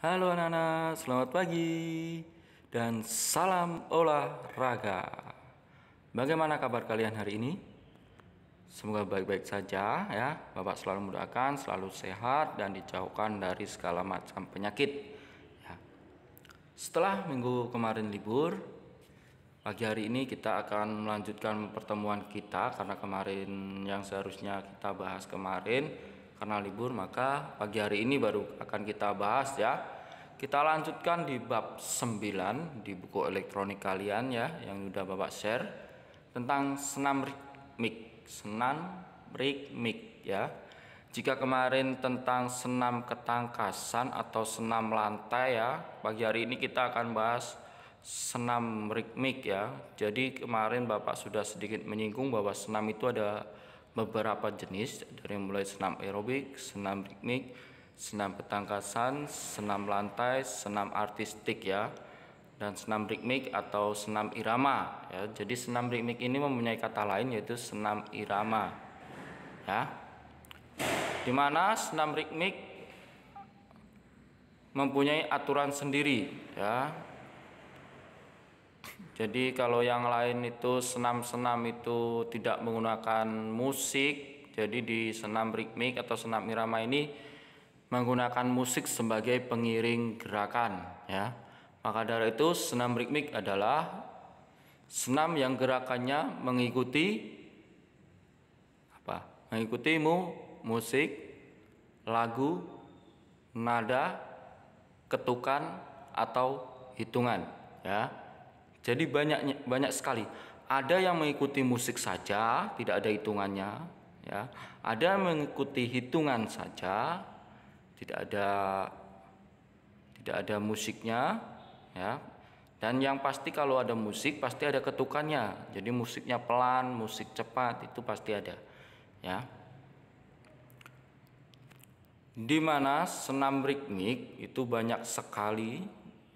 Halo anak-anak, selamat pagi dan salam olahraga. Bagaimana kabar kalian hari ini? Semoga baik-baik saja ya. Bapak selalu mendoakan selalu sehat dan dijauhkan dari segala macam penyakit. Ya. Setelah minggu kemarin libur, pagi hari ini kita akan melanjutkan pertemuan kita karena kemarin yang seharusnya kita bahas kemarin karena libur, maka pagi hari ini baru akan kita bahas ya. Kita lanjutkan di bab 9 di buku elektronik kalian ya yang sudah Bapak share tentang senam ritmik, ya. Jika kemarin tentang senam ketangkasan atau senam lantai ya, pagi hari ini kita akan bahas senam ritmik ya. Jadi kemarin Bapak sudah sedikit menyinggung bahwa senam itu ada beberapa jenis, dari mulai senam aerobik, senam ritmik, senam ketangkasan, senam lantai, senam artistik ya, dan senam ritmik atau senam irama ya. Jadi senam ritmik ini mempunyai kata lain yaitu senam irama ya. Dimana senam ritmik mempunyai aturan sendiri ya. Jadi kalau yang lain itu senam-senam itu tidak menggunakan musik, jadi di senam ritmik atau senam irama ini menggunakan musik sebagai pengiring gerakan ya. Maka dari itu senam ritmik adalah senam yang gerakannya mengikuti apa? Mengikuti musik, lagu, nada, ketukan atau hitungan ya. Jadi banyak sekali. Ada yang mengikuti musik saja, tidak ada hitungannya, ya. Ada yang mengikuti hitungan saja, tidak ada musiknya, ya. Dan yang pasti kalau ada musik pasti ada ketukannya. Jadi musiknya pelan, musik cepat itu pasti ada, ya. Di mana senam ritmik itu banyak sekali,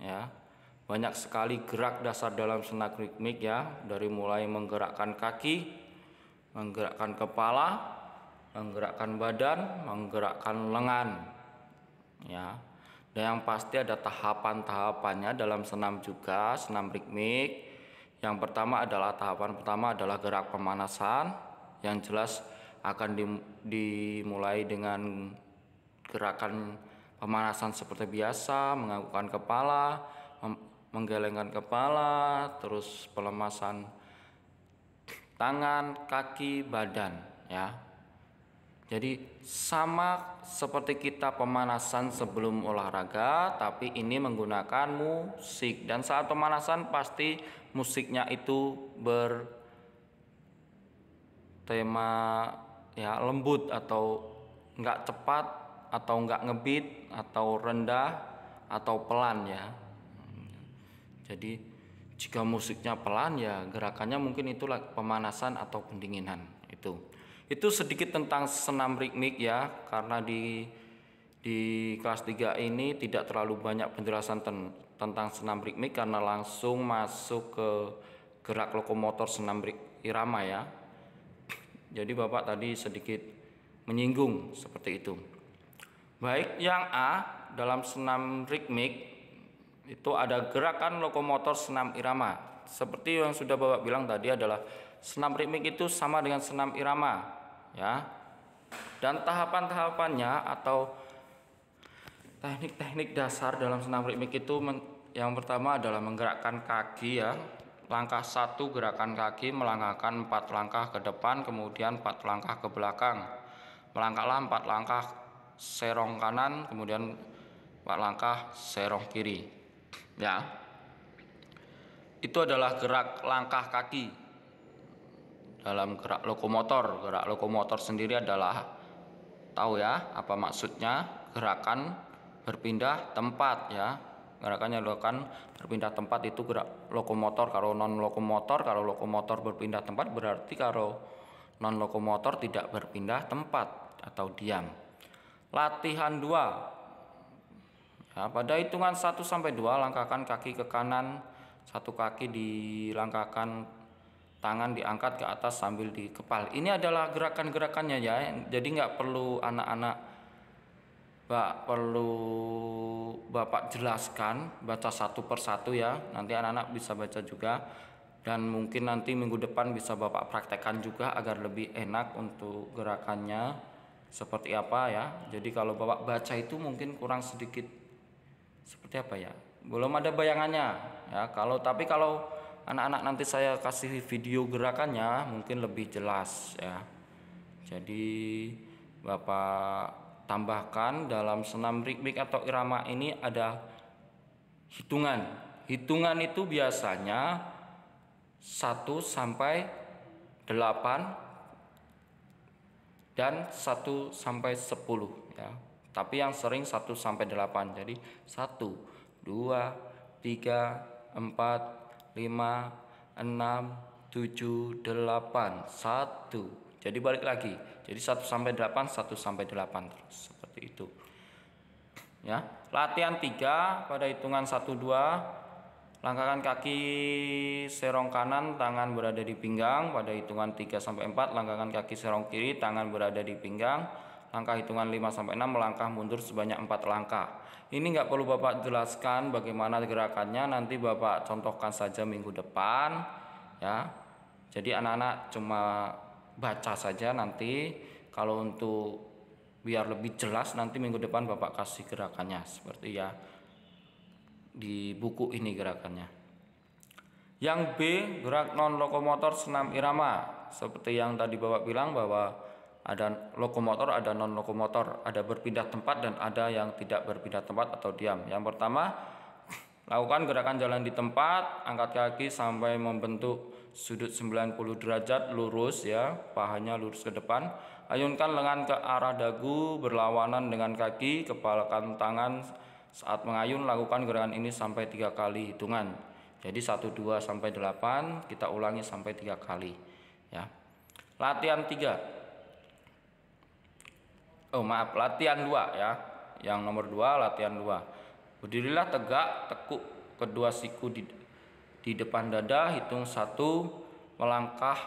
ya. Banyak sekali gerak dasar dalam senam ritmik ya, dari mulai menggerakkan kaki, menggerakkan kepala, menggerakkan badan, menggerakkan lengan ya. Dan yang pasti ada tahapan-tahapannya dalam senam juga, senam ritmik. Yang pertama adalah gerak pemanasan, yang jelas akan dimulai dengan gerakan pemanasan seperti biasa, menganggukkan kepala, menggelengkan kepala, terus pelemasan tangan, kaki, badan ya. Jadi sama seperti kita pemanasan sebelum olahraga, tapi ini menggunakan musik. Dan saat pemanasan pasti musiknya itu bertema ya lembut atau enggak cepat atau enggak ngebeat atau rendah atau pelan ya. Jadi jika musiknya pelan ya gerakannya mungkin itulah pemanasan atau pendinginan itu. Itu sedikit tentang senam ritmik ya, karena di kelas 3 ini tidak terlalu banyak penjelasan tentang senam ritmik karena langsung masuk ke gerak lokomotor senam irama ya. Jadi Bapak tadi sedikit menyinggung seperti itu. Baik, yang A dalam senam ritmik itu ada gerakan lokomotor senam irama. Seperti yang sudah Bapak bilang tadi adalah senam ritmik itu sama dengan senam irama ya. Dan tahapan-tahapannya atau teknik-teknik dasar dalam senam ritmik itu yang pertama adalah menggerakkan kaki ya. Langkah 1 gerakan kaki, melangkahkan 4 langkah ke depan, kemudian 4 langkah ke belakang. Melangkahlah 4 langkah serong kanan, kemudian 4 langkah serong kiri. Ya, itu adalah gerak langkah kaki dalam gerak lokomotor. Gerak lokomotor sendiri adalah tahu ya apa maksudnya, gerakan berpindah tempat ya. Gerakannya dilakukan berpindah tempat itu gerak lokomotor. Kalau non lokomotor, kalau lokomotor berpindah tempat berarti kalau non lokomotor tidak berpindah tempat atau diam. Latihan 2. Ya, pada hitungan 1 sampai 2 langkahkan kaki ke kanan, 1 kaki dilangkahkan, tangan diangkat ke atas sambil dikepal. Ini adalah gerakan-gerakannya ya. Jadi nggak perlu anak-anak perlu Bapak jelaskan, baca satu persatu ya. Nanti anak-anak bisa baca juga. Dan mungkin nanti minggu depan bisa Bapak praktekkan juga agar lebih enak untuk gerakannya seperti apa ya. Jadi kalau Bapak baca itu mungkin kurang sedikit seperti apa ya, belum ada bayangannya ya. Tapi kalau anak-anak nanti saya kasih video gerakannya mungkin lebih jelas ya. Jadi Bapak tambahkan dalam senam ritmik atau irama ini ada hitungan. Hitungan itu biasanya 1 sampai 8 dan 1 sampai 10 ya. Tapi yang sering 1 sampai 8. Jadi 1, 2, 3, 4, 5, 6, 7, 8, 1. Jadi balik lagi. Jadi 1 sampai 8, 1 sampai 8 terus seperti itu. Ya. Latihan 3 pada hitungan 1 2. Langkahkan kaki serong kanan, tangan berada di pinggang. Pada hitungan 3 sampai 4, langkahkan kaki serong kiri, tangan berada di pinggang. Langkah hitungan 5 sampai 6, melangkah mundur sebanyak 4 langkah. Ini nggak perlu Bapak jelaskan bagaimana gerakannya, nanti Bapak contohkan saja minggu depan ya. Jadi anak-anak cuma baca saja nanti. Kalau untuk biar lebih jelas nanti minggu depan Bapak kasih gerakannya seperti ya di buku ini gerakannya. Yang B, gerak non lokomotor senam irama. Seperti yang tadi Bapak bilang bahwa ada lokomotor, ada non lokomotor, ada berpindah tempat dan ada yang tidak berpindah tempat atau diam. Yang pertama, lakukan gerakan jalan di tempat, angkat kaki sampai membentuk sudut 90 derajat lurus ya, pahanya lurus ke depan. Ayunkan lengan ke arah dagu berlawanan dengan kaki, kepalakan tangan. Saat mengayun, lakukan gerakan ini sampai 3 kali hitungan. Jadi 1, 2 sampai 8, kita ulangi sampai 3 kali ya. Latihan 3. Latihan 2 ya. Yang nomor 2, latihan 2. Berdirilah tegak, tekuk kedua siku di depan dada, hitung 1, melangkah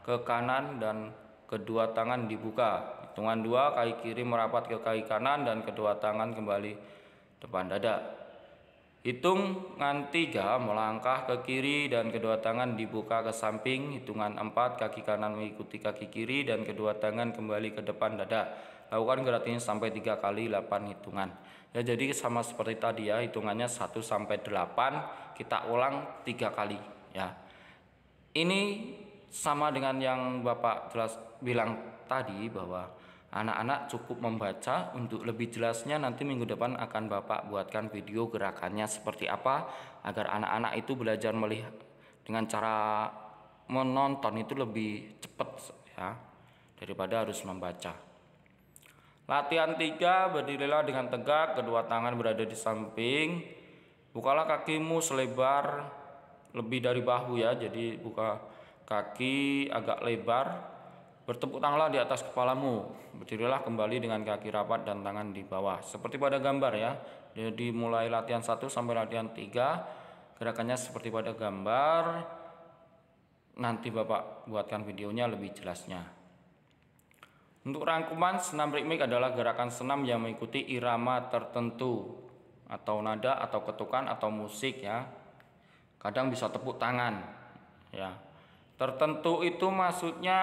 ke kanan dan kedua tangan dibuka. Hitungan 2, kaki kiri merapat ke kaki kanan dan kedua tangan kembali depan dada. Hitungan 3, melangkah ke kiri dan kedua tangan dibuka ke samping. Hitungan 4, kaki kanan mengikuti kaki kiri dan kedua tangan kembali ke depan dada. Lakukan gerakan ini sampai 3 kali 8 hitungan. Ya, jadi sama seperti tadi ya, hitungannya 1 sampai 8, kita ulang 3 kali ya. Ini sama dengan yang Bapak bilang tadi bahwa anak-anak cukup membaca. Untuk lebih jelasnya nanti minggu depan akan Bapak buatkan video gerakannya seperti apa agar anak-anak itu belajar melihat dengan cara menonton itu lebih cepat ya daripada harus membaca. Latihan 3, berdirilah dengan tegak, kedua tangan berada di samping. Bukalah kakimu selebar lebih dari bahu ya, jadi buka kaki agak lebar. Bertepuk tanganlah di atas kepalamu. Berdirilah kembali dengan kaki rapat dan tangan di bawah. Seperti pada gambar ya. Jadi mulai latihan 1 sampai latihan 3, gerakannya seperti pada gambar. Nanti Bapak buatkan videonya lebih jelasnya. Untuk rangkuman, senam ritmik adalah gerakan senam yang mengikuti irama tertentu atau nada atau ketukan atau musik ya. Kadang bisa tepuk tangan ya. Tertentu itu maksudnya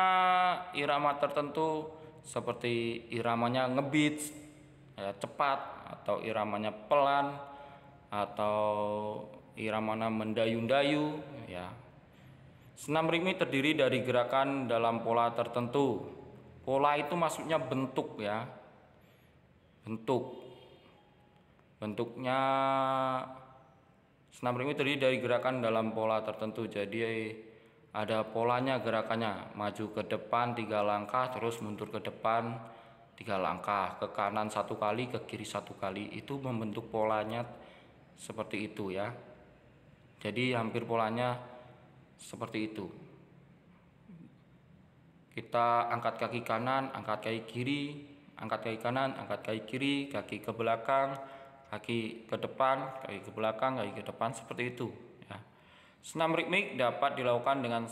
irama tertentu seperti iramanya ngebeat ya, cepat, atau iramanya pelan, atau iramanya mendayu-dayu ya. Senam ritmik terdiri dari gerakan dalam pola tertentu. Pola itu maksudnya bentuk ya. Bentuknya senam ritmik terdiri dari gerakan dalam pola tertentu. Jadi ada polanya gerakannya, maju ke depan 3 langkah, terus mundur ke depan 3 langkah, ke kanan 1 kali, ke kiri 1 kali. Itu membentuk polanya seperti itu ya. Jadi hampir polanya seperti itu. Kita angkat kaki kanan, angkat kaki kiri, angkat kaki kanan, angkat kaki kiri, kaki ke belakang, kaki ke depan, kaki ke belakang, kaki ke depan, seperti itu ya. Senam ritmik dapat dilakukan dengan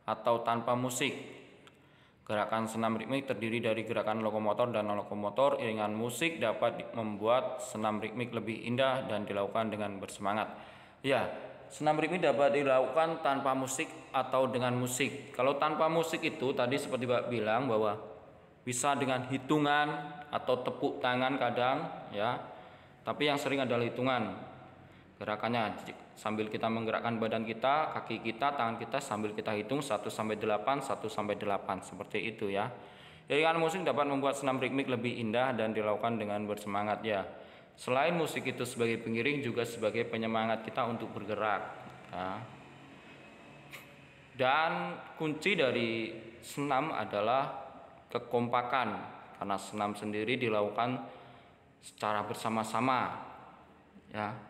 atau tanpa musik. Gerakan senam ritmik terdiri dari gerakan lokomotor dan non-lokomotor. Iringan musik dapat membuat senam ritmik lebih indah dan dilakukan dengan bersemangat. Ya, senam ritmik dapat dilakukan tanpa musik atau dengan musik. Kalau tanpa musik itu tadi seperti Pak bilang bahwa bisa dengan hitungan atau tepuk tangan kadang ya. Tapi yang sering adalah hitungan. Gerakannya sambil kita menggerakkan badan kita, kaki kita, tangan kita sambil kita hitung 1 sampai 8, 1 sampai 8 seperti itu ya. Iringan musik dapat membuat senam ritmik lebih indah dan dilakukan dengan bersemangat ya. Selain musik itu sebagai pengiring juga sebagai penyemangat kita untuk bergerak ya. Dan kunci dari senam adalah kekompakan, karena senam sendiri dilakukan secara bersama-sama ya.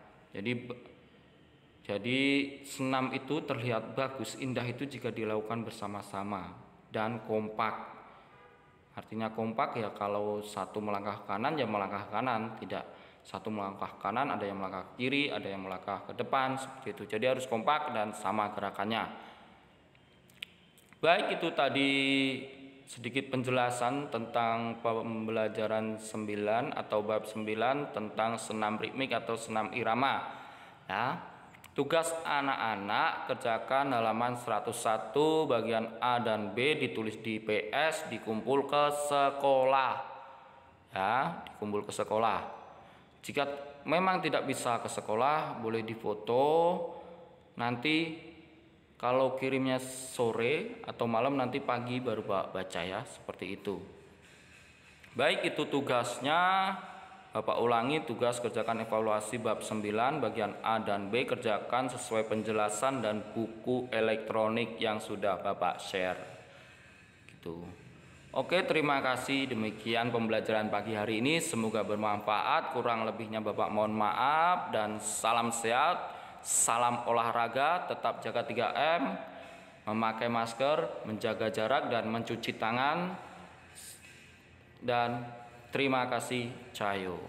Jadi senam itu terlihat bagus, indah itu jika dilakukan bersama-sama dan kompak. Artinya kompak ya, kalau satu melangkah kanan ya melangkah kanan, tidak satu melangkah kanan ada yang melangkah kiri, ada yang melangkah ke depan seperti itu. Jadi harus kompak dan sama gerakannya. Baik, itu tadi sedikit penjelasan tentang pembelajaran 9 atau bab 9 tentang senam ritmik atau senam irama ya. Tugas anak-anak kerjakan halaman 101 bagian A dan B, ditulis di PS, dikumpul ke sekolah ya, dikumpul ke sekolah. Jika memang tidak bisa ke sekolah boleh difoto, nanti kalau kirimnya sore atau malam nanti pagi baru baca ya, seperti itu. Baik, itu tugasnya. Bapak ulangi, tugas kerjakan evaluasi bab 9 bagian A dan B, kerjakan sesuai penjelasan dan buku elektronik yang sudah Bapak share. Gitu. Oke, terima kasih. Demikian pembelajaran pagi hari ini, semoga bermanfaat. Kurang lebihnya Bapak mohon maaf dan salam sehat. Salam olahraga, tetap jaga 3M, memakai masker, menjaga jarak dan mencuci tangan. Dan terima kasih. Cayo.